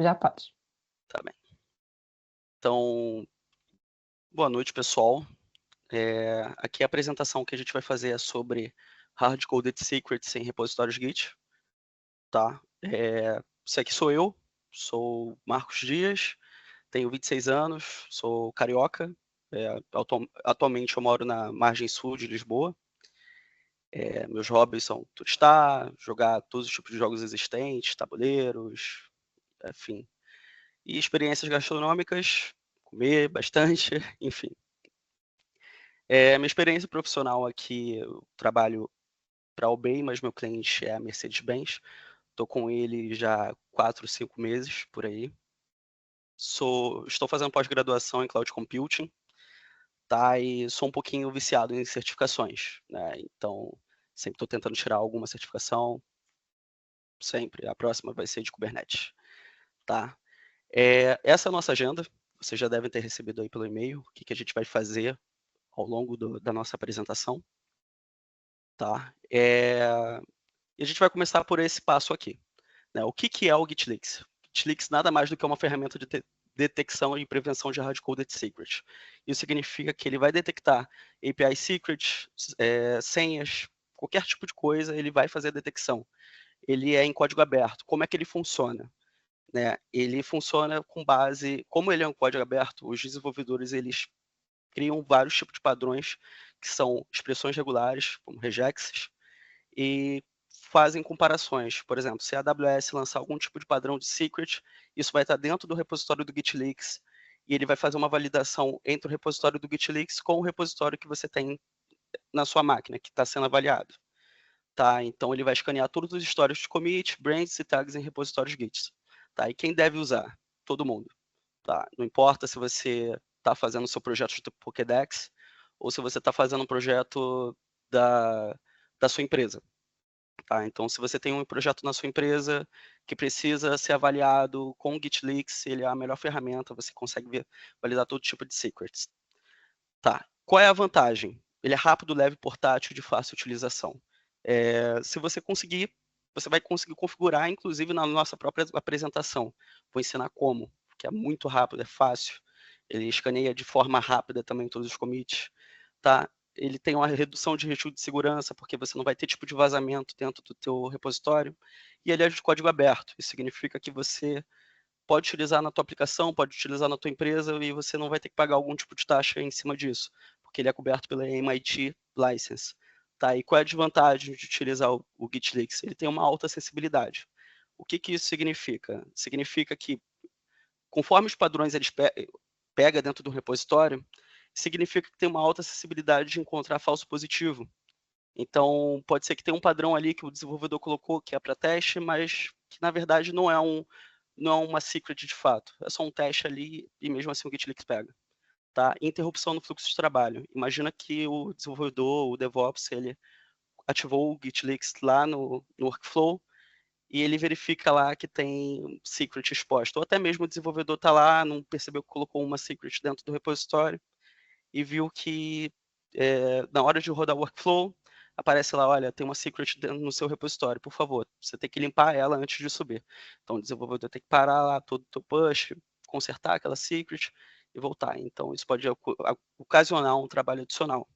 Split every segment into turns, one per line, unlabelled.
Já pode.
Tá bem. Então, boa noite, pessoal. Aqui a apresentação que a gente vai fazer é sobre Hard-Coded Secrets em repositórios Git, tá? Esse aqui sou eu, sou Marcos Dias, tenho 26 anos, sou carioca, atualmente eu moro na margem sul de Lisboa. Meus hobbies são turistar, jogar todos os tipos de jogos existentes, tabuleiros, enfim. E experiências gastronômicas, comer bastante, enfim. Minha experiência profissional aqui, eu trabalho para a Obey, mas meu cliente é a Mercedes-Benz. Estou com ele já há 4, 5 meses, por aí. Estou fazendo pós-graduação em Cloud Computing, tá? E sou um pouquinho viciado em certificações, né? Então, sempre estou tentando tirar alguma certificação, sempre. A próxima vai ser de Kubernetes, tá? Essa é a nossa agenda. Vocês já devem ter recebido aí pelo e-mail o que a gente vai fazer ao longo da nossa apresentação, tá? E a gente vai começar por esse passo aqui, né? O que é o GitLeaks? GitLeaks nada mais do que uma ferramenta de detecção e prevenção de hard-coded secrets. Isso significa que ele vai detectar API secrets, senhas, qualquer tipo de coisa, ele vai fazer a detecção. Ele é em código aberto. Como é que ele funciona? Né? Ele funciona com base, como ele é um código aberto, os desenvolvedores eles criam vários tipos de padrões que são expressões regulares, como regexes, e fazem comparações. Por exemplo, se a AWS lançar algum tipo de padrão de secret, isso vai estar dentro do repositório do GitLeaks e ele vai fazer uma validação entre o repositório do GitLeaks com o repositório que você tem na sua máquina, que está sendo avaliado. Tá? Então, ele vai escanear todos os históricos de commit, branches e tags em repositórios Git. Tá? E quem deve usar? Todo mundo. Tá? Não importa se você está fazendo o seu projeto de Pokédex ou se você está fazendo um projeto da sua empresa. Tá? Então, se você tem um projeto na sua empresa que precisa ser avaliado com o GitLeaks, ele é a melhor ferramenta, você consegue validar todo tipo de secrets. Tá. Qual é a vantagem? Ele é rápido, leve, portátil, de fácil utilização. Se você conseguir, você vai conseguir configurar, inclusive na nossa própria apresentação. Vou ensinar como, que é muito rápido, é fácil. Ele escaneia de forma rápida também todos os commits. Tá? Ele tem uma redução de risco de segurança, porque você não vai ter tipo de vazamento dentro do teu repositório. E ele é de código aberto. Isso significa que você pode utilizar na tua aplicação, pode utilizar na tua empresa e você não vai ter que pagar algum tipo de taxa em cima disso, porque ele é coberto pela MIT License. Tá? E qual é a desvantagem de utilizar o GitLeaks? Ele tem uma alta acessibilidade. O que isso significa? Significa que, conforme os padrões eles pega dentro do repositório, significa que tem uma alta acessibilidade de encontrar falso positivo. Então, pode ser que tenha um padrão ali que o desenvolvedor colocou que é para teste, mas que na verdade não é uma secret de fato. É só um teste ali e mesmo assim o GitLeaks pega. Tá? Interrupção no fluxo de trabalho. Imagina que o desenvolvedor, o DevOps, ele ativou o GitLeaks lá no workflow e ele verifica lá que tem secret exposto. Ou até mesmo o desenvolvedor está lá, não percebeu que colocou uma secret dentro do repositório e viu que na hora de rodar o workflow, aparece lá, olha, tem uma secret no seu repositório, por favor, você tem que limpar ela antes de subir. Então, o desenvolvedor tem que parar lá todo o teu push, consertar aquela secret e voltar. Então, isso pode ocasionar um trabalho adicional.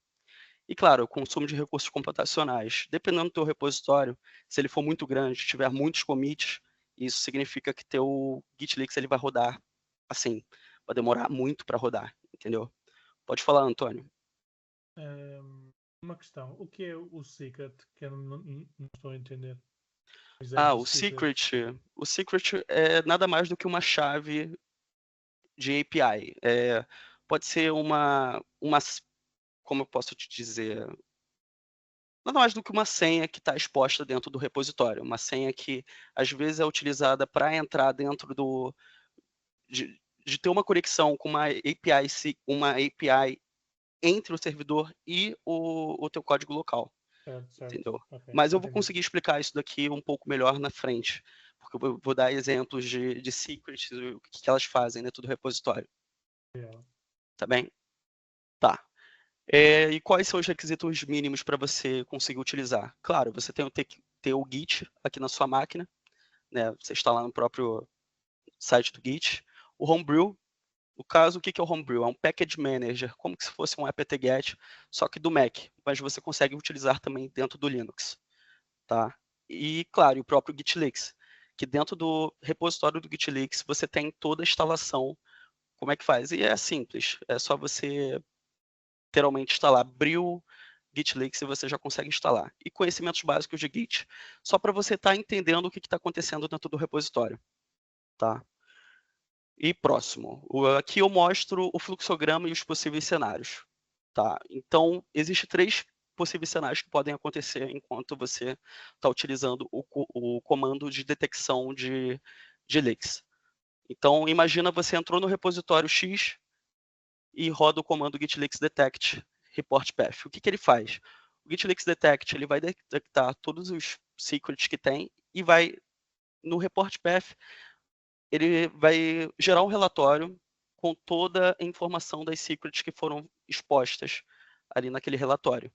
E, claro, o consumo de recursos computacionais. Dependendo do teu repositório, se ele for muito grande, tiver muitos commits, isso significa que teu GitLeaks ele vai rodar, assim, vai demorar muito para rodar, entendeu? Pode falar, Antônio.
Uma questão. O que é o secret? Que eu não estou a entender.
Ah,
Examples de secrets.
o secret é nada mais do que uma chave de API. Pode ser como eu posso te dizer, nada mais do que uma senha que está exposta dentro do repositório, uma senha que às vezes é utilizada para entrar dentro de ter uma conexão com uma API entre o servidor e o teu código local.
Certo, certo.
Entendeu?
Ok,
Mas eu vou
entendi.
conseguir explicar isso daqui um pouco melhor na frente, porque eu vou dar exemplos de secrets, o que elas fazem dentro do repositório,
Obrigado.
tá bem? Tá. E quais são os requisitos mínimos para você conseguir utilizar? Claro, você tem que ter o Git aqui na sua máquina, né? Você instalar no próprio site do Git. O Homebrew, no caso, o que é o Homebrew? É um Package Manager, como se fosse um apt-get, só que do Mac, mas você consegue utilizar também dentro do Linux. Tá? E, claro, o próprio GitLeaks, que dentro do repositório do GitLeaks você tem toda a instalação, como é que faz? E é simples, é só você literalmente instalar Brew, GitLeaks e você já consegue instalar. E conhecimentos básicos de Git, só para você estar entendendo o que está acontecendo dentro do repositório. Tá? E próximo, aqui eu mostro o fluxograma e os possíveis cenários. Tá? Então, existem 3 possíveis cenários que podem acontecer enquanto você está utilizando o comando de detecção de leaks. Então, imagina você entrou no repositório X e roda o comando git leaks detect report path. O que ele faz? O git leaks detect ele vai detectar todos os secrets que tem e vai, no report path, ele vai gerar um relatório com toda a informação das secrets que foram expostas ali naquele relatório,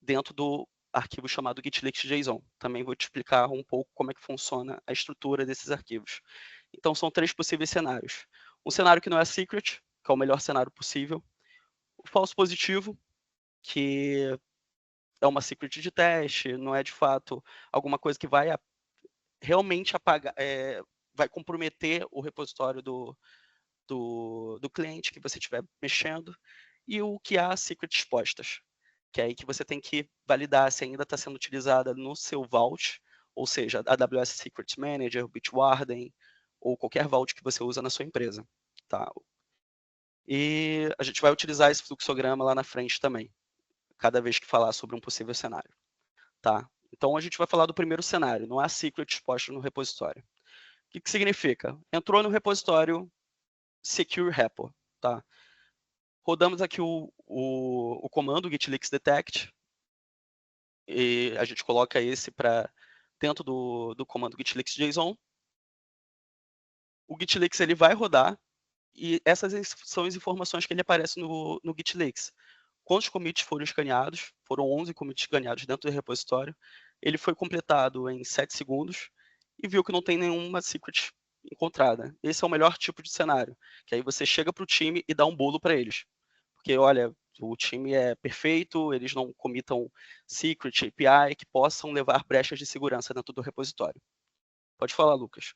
dentro do arquivo chamado gitleaks.json. Também vou te explicar um pouco como é que funciona a estrutura desses arquivos. Então, são 3 possíveis cenários. Um cenário que não é secret, que é o melhor cenário possível. O falso positivo, que é uma secret de teste, não é de fato alguma coisa que vai realmente apagar, vai comprometer o repositório do cliente que você estiver mexendo, e o que há secrets expostas, que é aí que você tem que validar se ainda está sendo utilizada no seu Vault, ou seja, AWS Secret Manager, Bitwarden, ou qualquer Vault que você usa na sua empresa. Tá? E a gente vai utilizar esse fluxograma lá na frente também, cada vez que falar sobre um possível cenário. Tá? Então a gente vai falar do primeiro cenário, não há secret exposto no repositório. O que significa? Entrou no repositório Secure Repo. Tá? Rodamos aqui o comando git leaks detect, e a gente coloca esse para dentro do comando git leaks.json. O git leaks ele vai rodar, e essas são as informações que ele aparece no git leaks. Quantos commits foram escaneados? Foram 11 commits escaneados dentro do repositório. Ele foi completado em 7 segundos e viu que não tem nenhuma secret encontrada. Esse é o melhor tipo de cenário, que aí você chega para o time e dá um bolo para eles. Porque, olha, o time é perfeito, eles não comitam secret, API, que possam levar brechas de segurança dentro do repositório. Pode falar, Lucas.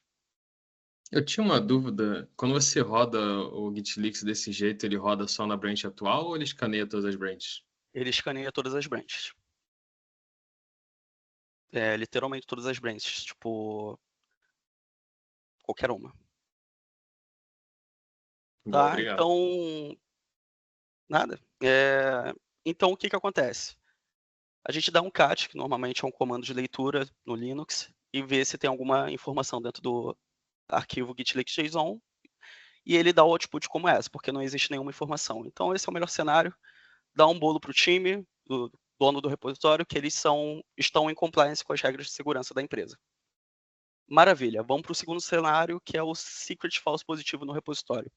Eu tinha uma dúvida. Quando você roda o GitLeaks desse jeito, ele roda só na branch atual ou ele escaneia todas as branches?
Ele escaneia todas as branches. Literalmente todas as branches, tipo, qualquer uma.
Boa,
Tá?
obrigado.
Então, nada. Então, o que acontece? A gente dá um cat, que normalmente é um comando de leitura no Linux, e vê se tem alguma informação dentro do arquivo gitleaks.json, e ele dá o output como essa, porque não existe nenhuma informação. Então, esse é o melhor cenário. Dá um bolo para o time, do dono do repositório, que eles estão em compliance com as regras de segurança da empresa. Maravilha. Vamos para o segundo cenário, que é o secret false positivo no repositório.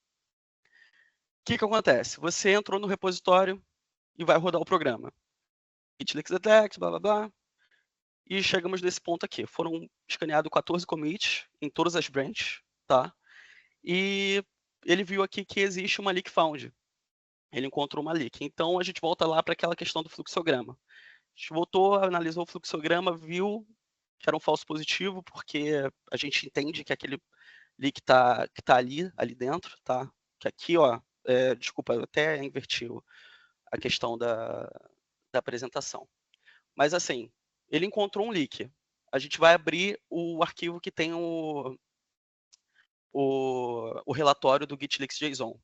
O que acontece? Você entrou no repositório e vai rodar o programa. Git leaks detect, blá blá blá. E chegamos nesse ponto aqui. Foram escaneados 14 commits em todas as branches, tá? E ele viu aqui que existe uma leak found. Ele encontrou uma leak. Então a gente volta lá para aquela questão do fluxograma. A gente voltou, analisou o fluxograma, viu que era um falso positivo, porque a gente entende que aquele leak que tá ali dentro, tá? Que aqui, ó, desculpa, eu até inverti a questão da apresentação. Mas assim, ele encontrou um leak. A gente vai abrir o arquivo que tem o relatório do GitLeaks.json.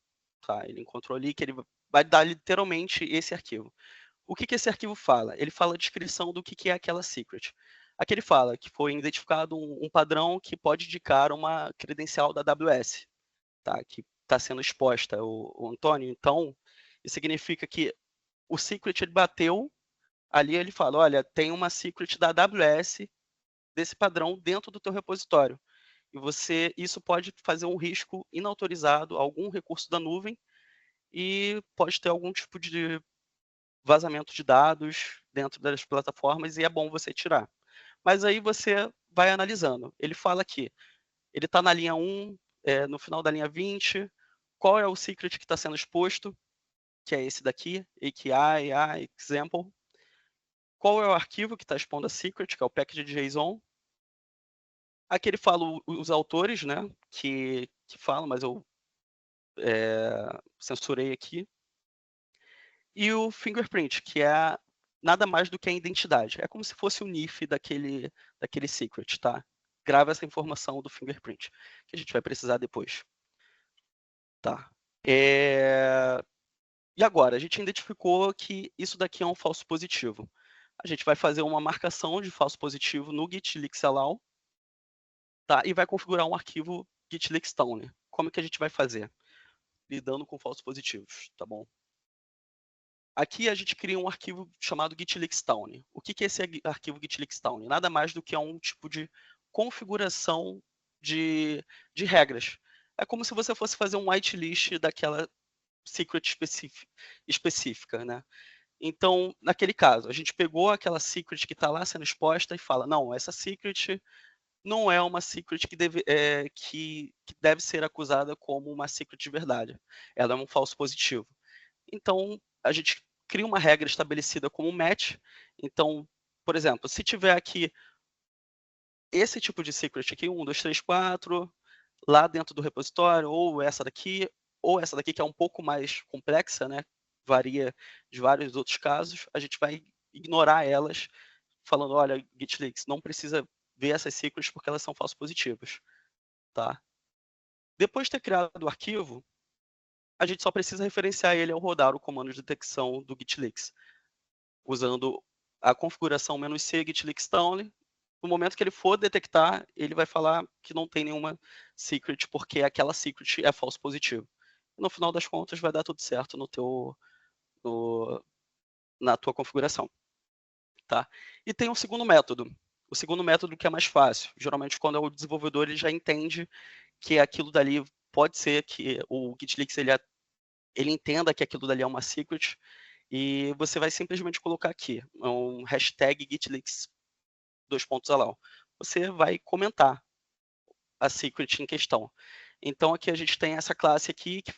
Tá? Ele encontrou ali que ele vai dar literalmente esse arquivo. O que esse arquivo fala? Ele fala a descrição do que é aquela secret. Aqui ele fala que foi identificado um padrão que pode indicar uma credencial da AWS, tá? Que está sendo exposta, o Antônio. Então, isso significa que o secret ele bateu, ali ele fala, olha, tem uma secret da AWS desse padrão dentro do teu repositório. E isso pode fazer um risco inautorizado a algum recurso da nuvem e pode ter algum tipo de vazamento de dados dentro das plataformas e é bom você tirar. Mas aí você vai analisando. Ele fala que ele está na linha 1, no final da linha 20, qual é o secret que está sendo exposto, que é esse daqui, AKI, example. Qual é o arquivo que está expondo a secret, que é o package.json. Aqui ele fala os autores, né, que falam, mas eu censurei aqui. E o fingerprint, que é nada mais do que a identidade. É como se fosse o NIF daquele secret, tá? Grava essa informação do fingerprint, que a gente vai precisar depois. Tá. E agora, a gente identificou que isso daqui é um falso positivo. A gente vai fazer uma marcação de falso positivo no git leaks allow, tá? E vai configurar um arquivo git leaks tone. Como que a gente vai fazer? Lidando com falsos positivos, tá bom? Aqui a gente cria um arquivo chamado git.leaks.tone. O que é esse arquivo git.leaks.tone? Nada mais do que um tipo de configuração de regras. É como se você fosse fazer um whitelist daquela secret específica, né? Então, naquele caso, a gente pegou aquela secret que está lá sendo exposta e fala, não, essa secret não é uma secret que deve ser acusada como uma secret de verdade. Ela é um falso positivo. Então, a gente cria uma regra estabelecida como match. Então, por exemplo, se tiver aqui esse tipo de secret aqui, 1, 2, 3, 4, lá dentro do repositório, ou essa daqui que é um pouco mais complexa, né? Varia de vários outros casos, a gente vai ignorar elas, falando, olha, git leaks, não precisa ver essas secrets porque elas são falsos positivos, tá? Depois de ter criado o arquivo, a gente só precisa referenciar ele ao rodar o comando de detecção do git leaks, usando a configuração "-c git leaks tone. No momento que ele for detectar, ele vai falar que não tem nenhuma secret, porque aquela secret é falso positivo. No final das contas, vai dar tudo certo na tua configuração. Tá? E tem um segundo método. O segundo método que é mais fácil. Geralmente, quando é o desenvolvedor, ele já entende que aquilo dali pode ser que o git leaks ele entenda que aquilo dali é uma secret, e você vai simplesmente colocar aqui um hashtag gitleaks allow. Você vai comentar a secret em questão. Então aqui a gente tem essa classe aqui que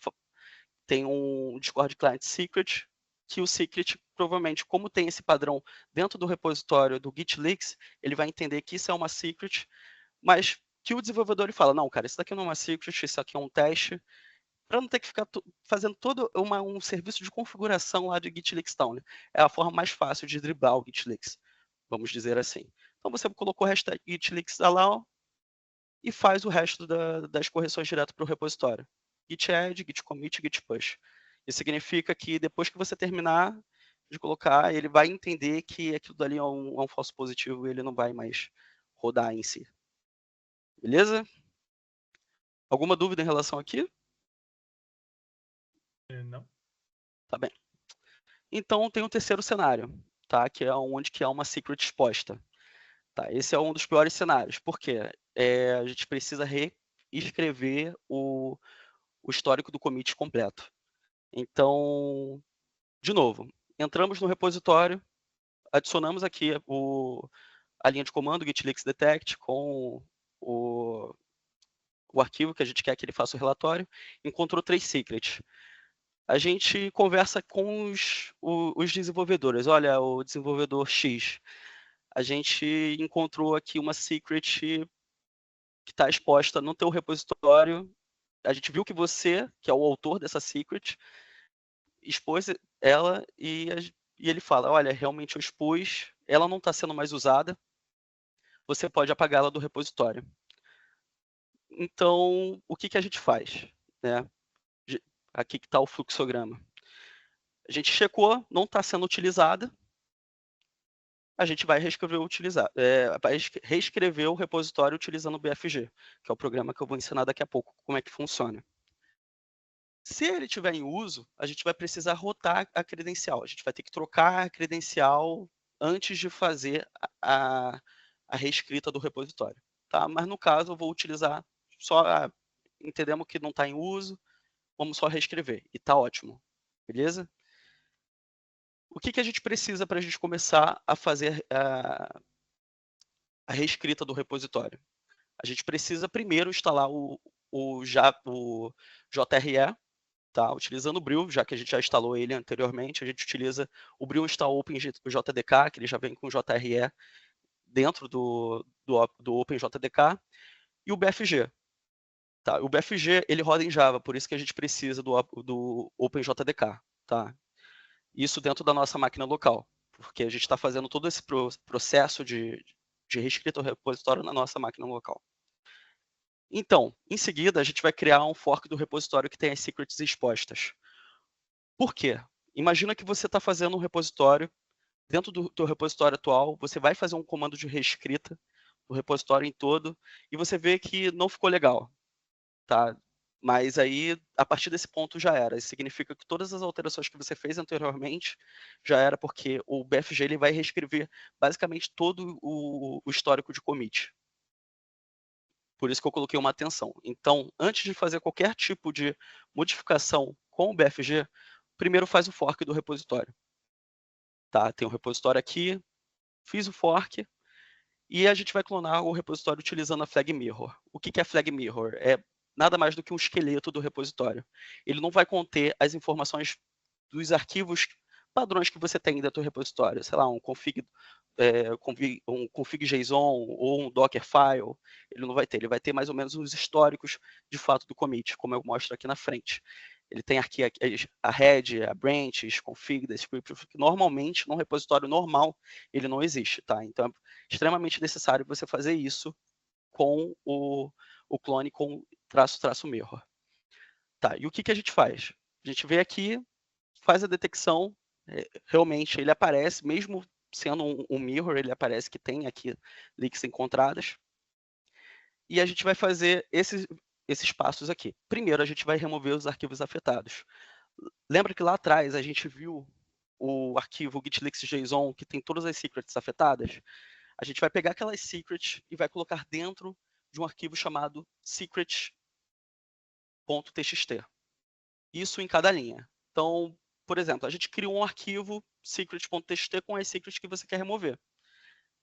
tem um Discord Client Secret, que o secret provavelmente, como tem esse padrão dentro do repositório do GitLeaks, ele vai entender que isso é uma secret, mas que o desenvolvedor ele fala, não, cara, isso daqui não é uma secret, isso aqui é um teste, para não ter que ficar fazendo todo um serviço de configuração lá de git leaks tone. É a forma mais fácil de driblar o git leaks, vamos dizer assim. Então você colocou o hashtag git leaks allow e faz o resto das correções direto para o repositório. Git add, git commit, git push. Isso significa que depois que você terminar de colocar, ele vai entender que aquilo dali é um falso positivo e ele não vai mais rodar em si. Beleza? Alguma dúvida em relação aqui?
Não.
Tá bem. Então tem o terceiro cenário, tá? Que é onde que há uma secret exposta. Tá? Esse é um dos piores cenários, porque a gente precisa reescrever o histórico do commit completo. Então, de novo, entramos no repositório, adicionamos aqui a linha de comando git leaks detect com o arquivo que a gente quer que ele faça o relatório, encontrou 3 secrets. A gente conversa com os desenvolvedores. Olha, o desenvolvedor X, a gente encontrou aqui uma secret que está exposta no teu repositório. A gente viu que você, que é o autor dessa secret, expôs ela e ele fala, olha, realmente eu expus, ela não está sendo mais usada, você pode apagá-la do repositório. Então, o que a gente faz? Né? Aqui que está o fluxograma. A gente checou, não está sendo utilizada, a gente vai reescrever o repositório utilizando o BFG, que é o programa que eu vou ensinar daqui a pouco como é que funciona. Se ele estiver em uso, a gente vai precisar rotar a credencial. A gente vai ter que trocar a credencial antes de fazer a reescrita do repositório. Tá? Mas no caso, eu vou utilizar só, entendemos que não está em uso, vamos só reescrever. E está ótimo. Beleza? O que a gente precisa para a gente começar a fazer a reescrita do repositório? A gente precisa primeiro instalar o JRE, tá? Utilizando o Brew, já que a gente já instalou ele anteriormente, a gente utiliza o Brew Install Open JDK, que ele já vem com JRE dentro do OpenJDK, e o BFG. Tá? O BFG ele roda em Java, por isso que a gente precisa do OpenJDK. Tá? Isso dentro da nossa máquina local, porque a gente está fazendo todo esse processo de reescrita ao repositório na nossa máquina local. Então, em seguida, a gente vai criar um fork do repositório que tem as secrets expostas. Por quê? Imagina que você está fazendo um repositório, dentro do teu repositório atual, você vai fazer um comando de reescrita do repositório em todo, e você vê que não ficou legal. Tá? Mas aí, a partir desse ponto, já era. Isso significa que todas as alterações que você fez anteriormente já era, porque o BFG ele vai reescrever basicamente todo o histórico de commit. Por isso que eu coloquei uma atenção. Então, antes de fazer qualquer tipo de modificação com o BFG, primeiro faz o fork do repositório. Tá? Tem o repositório aqui, fiz o fork, e a gente vai clonar o repositório utilizando a flag mirror. O que é flag mirror? É nada mais do que um esqueleto do repositório. Ele não vai conter as informações dos arquivos padrões que você tem dentro do repositório. Sei lá, um config.json ou um Dockerfile. Ele não vai ter. Ele vai ter mais ou menos os históricos de fato do commit, como eu mostro aqui na frente. Ele tem aqui a head, a branches, config, description, que normalmente, num repositório normal, ele não existe. Tá? Então, é extremamente necessário você fazer isso com o clone com --mirror. Tá, e o que a gente faz? A gente vê aqui, faz a detecção, realmente ele aparece, mesmo sendo um mirror, ele aparece que tem aqui leaks encontradas. E a gente vai fazer esses passos aqui. Primeiro, a gente vai remover os arquivos afetados. Lembra que lá atrás a gente viu o arquivo gitleaks.json que tem todas as secrets afetadas? A gente vai pegar aquelas secrets e vai colocar dentro de um arquivo chamado secret.txt. Isso em cada linha. Então, por exemplo, a gente criou um arquivo secret.txt com as secrets que você quer remover.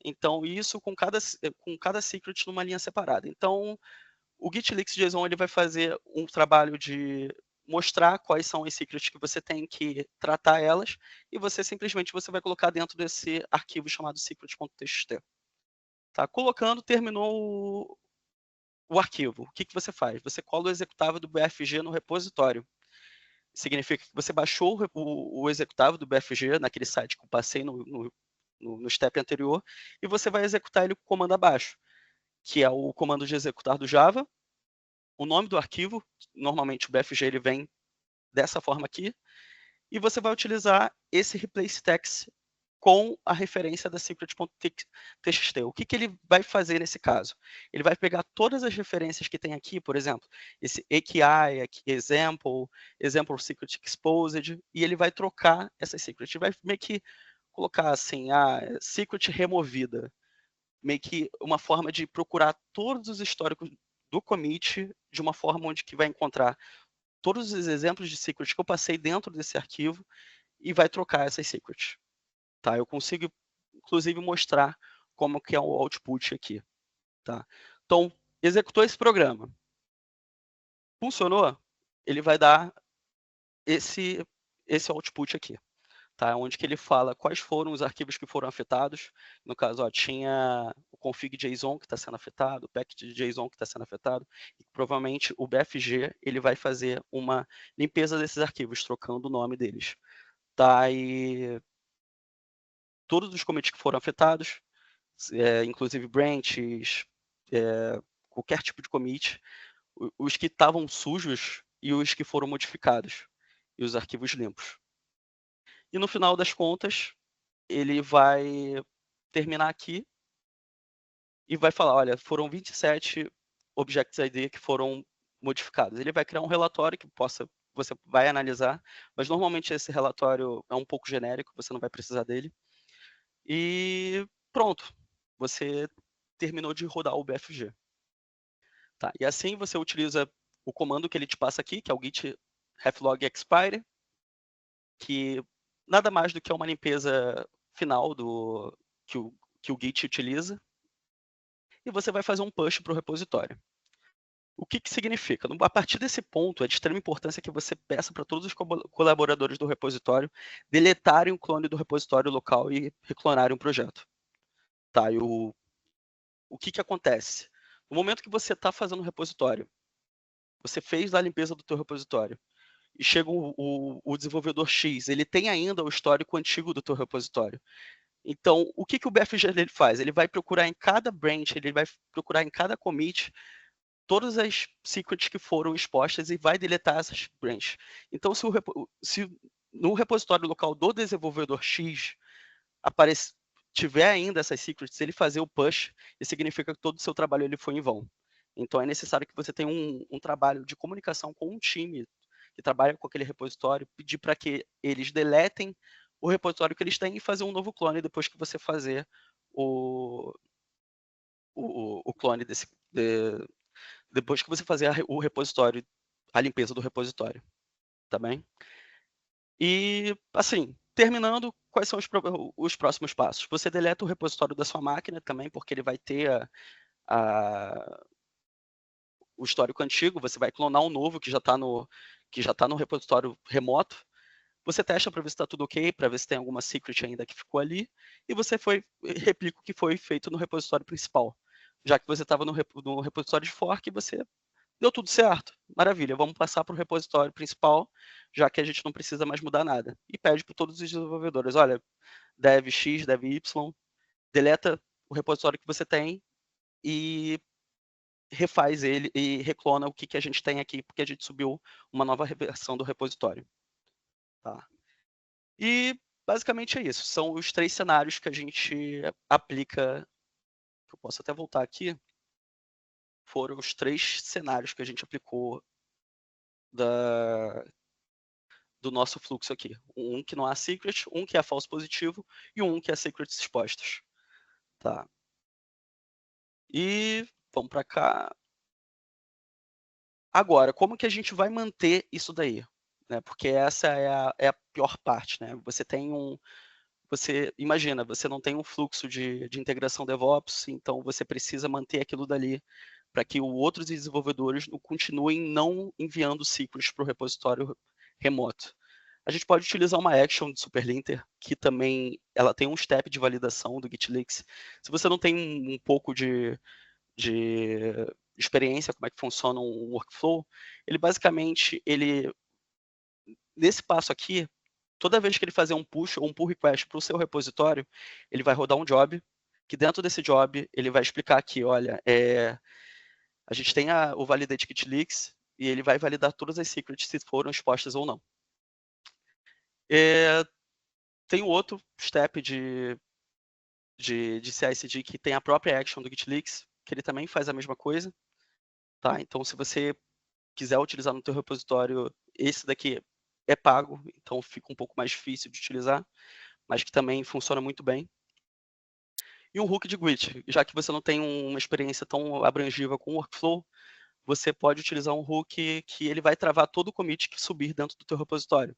Então, isso com cada secret numa linha separada. Então, o gitleaks.json ele vai fazer um trabalho de mostrar quais são as secrets que você tem que tratar elas, e você simplesmente vai colocar dentro desse arquivo chamado secret.txt. Tá? Colocando, terminou o arquivo. O que você faz? Você cola o executável do BFG no repositório. Significa que você baixou o executável do BFG naquele site que eu passei no step anterior, e você vai executar ele com o comando abaixo, que é o comando de executar do Java, o nome do arquivo, normalmente o BFG ele vem dessa forma aqui, e você vai utilizar esse replace text com a referência da secret.txt. O que ele vai fazer nesse caso? Ele vai pegar todas as referências que tem aqui, por exemplo, esse AKI, example secret exposed, e ele vai trocar essa secret. Ele vai meio que colocar assim, a secret removida, meio que uma forma de procurar todos os históricos do commit de uma forma onde que vai encontrar todos os exemplos de secret que eu passei dentro desse arquivo e vai trocar essas secrets. Tá? Eu consigo, inclusive, mostrar como que é o output aqui. Tá? Então, executou esse programa. Funcionou? Ele vai dar esse output aqui. Tá? Onde que ele fala quais foram os arquivos que foram afetados. No caso, ó, tinha o config.json que está sendo afetado, o package.json que está sendo afetado, e provavelmente o BFG ele vai fazer uma limpeza desses arquivos, trocando o nome deles. Tá? E todos os commits que foram afetados, inclusive branches, qualquer tipo de commit, os que estavam sujos e os que foram modificados, e os arquivos limpos. E no final das contas, ele vai terminar aqui e vai falar, olha, foram 27 Objects ID que foram modificados. Ele vai criar um relatório que você vai analisar, mas normalmente esse relatório é um pouco genérico, você não vai precisar dele. E pronto, você terminou de rodar o BFG. Tá? E assim você utiliza o comando que ele te passa aqui, que é o git reflog expire, que nada mais do que uma limpeza final que o Git utiliza, e você vai fazer um push para o repositório. O que que significa? A partir desse ponto, é de extrema importância que você peça para todos os colaboradores do repositório deletarem o clone do repositório local e reclonarem o projeto. Tá, e o que que acontece? No momento que você está fazendo o repositório, você fez a limpeza do teu repositório, e chega o desenvolvedor X, ele tem ainda o histórico antigo do teu repositório. Então, o que que o BFG ele faz? Ele vai procurar em cada branch, ele vai procurar em cada commit todas as secrets que foram expostas e vai deletar essas branches. Então, se no repositório local do desenvolvedor X tiver ainda essas secrets, ele fazer o push, isso significa que todo o seu trabalho ele foi em vão. Então, é necessário que você tenha um trabalho de comunicação com um time que trabalha com aquele repositório, pedir para que eles deletem o repositório que eles têm e fazer um novo clone depois que você fazer o clone depois que você fazer o repositório, a limpeza do repositório, tá bem? E, assim, terminando, quais são os próximos passos? Você deleta o repositório da sua máquina também, porque ele vai ter o histórico antigo, você vai clonar um novo que já está no repositório remoto. Você testa para ver se está tudo ok, para ver se tem alguma secret ainda que ficou ali, e você replica o que foi feito no repositório principal. Já que você estava no repositório de fork, você deu tudo certo. Maravilha, vamos passar para o repositório principal, já que a gente não precisa mais mudar nada. E pede para todos os desenvolvedores, olha, dev X, dev Y, deleta o repositório que você tem e refaz ele e reclona o que, que a gente tem aqui, porque a gente subiu uma nova versão do repositório. Tá? E basicamente é isso. São os 3 cenários que a gente aplica. Eu posso até voltar aqui. Foram os 3 cenários que a gente aplicou do nosso fluxo aqui. Um que não há secret, um que é false positivo e um que é secrets expostos. Tá. E vamos para cá. Agora, como que a gente vai manter isso daí? Né? Porque essa é a pior parte. Né? Você imagina, você não tem um fluxo de integração DevOps, então você precisa manter aquilo dali para que outros desenvolvedores continuem não enviando secrets para o repositório remoto. A gente pode utilizar uma action de Superlinter, que também ela tem um step de validação do GitLeaks. Se você não tem um pouco de experiência, como é que funciona um workflow, ele basicamente, nesse passo aqui, toda vez que ele fazer um push ou um pull request para o seu repositório, ele vai rodar um job, que dentro desse job ele vai explicar aqui, olha, a gente tem o validate GitLeaks e ele vai validar todas as secrets se foram expostas ou não. Tem um outro step de CI/CD que tem a própria action do GitLeaks, que ele também faz a mesma coisa. Tá? Então, se você quiser utilizar no teu repositório, esse daqui é pago, então fica um pouco mais difícil de utilizar, mas que também funciona muito bem. E um hook de Git, já que você não tem uma experiência tão abrangiva com o workflow, você pode utilizar um hook que ele vai travar todo o commit que subir dentro do teu repositório.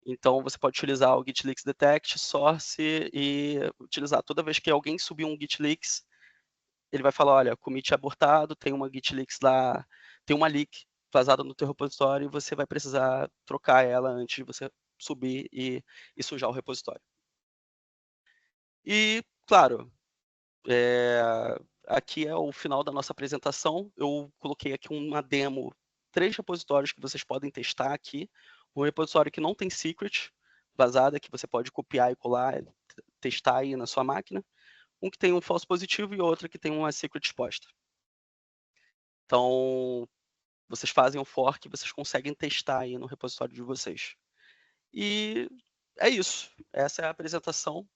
Então, você pode utilizar o Git Leaks Detect, Source e utilizar toda vez que alguém subir um Git Leaks, ele vai falar, olha, commit abortado, tem uma Git Leaks lá, tem uma leak vazada no teu repositório e você vai precisar trocar ela antes de você subir e sujar o repositório. E, claro, aqui é o final da nossa apresentação. Eu coloquei aqui uma demo, 3 repositórios que vocês podem testar aqui. Um repositório que não tem secret vazada, que você pode copiar e colar, testar aí na sua máquina. Um que tem um false positivo e outro que tem uma secret exposta. Então, vocês fazem o fork e vocês conseguem testar aí no repositório de vocês. E é isso. Essa é a apresentação.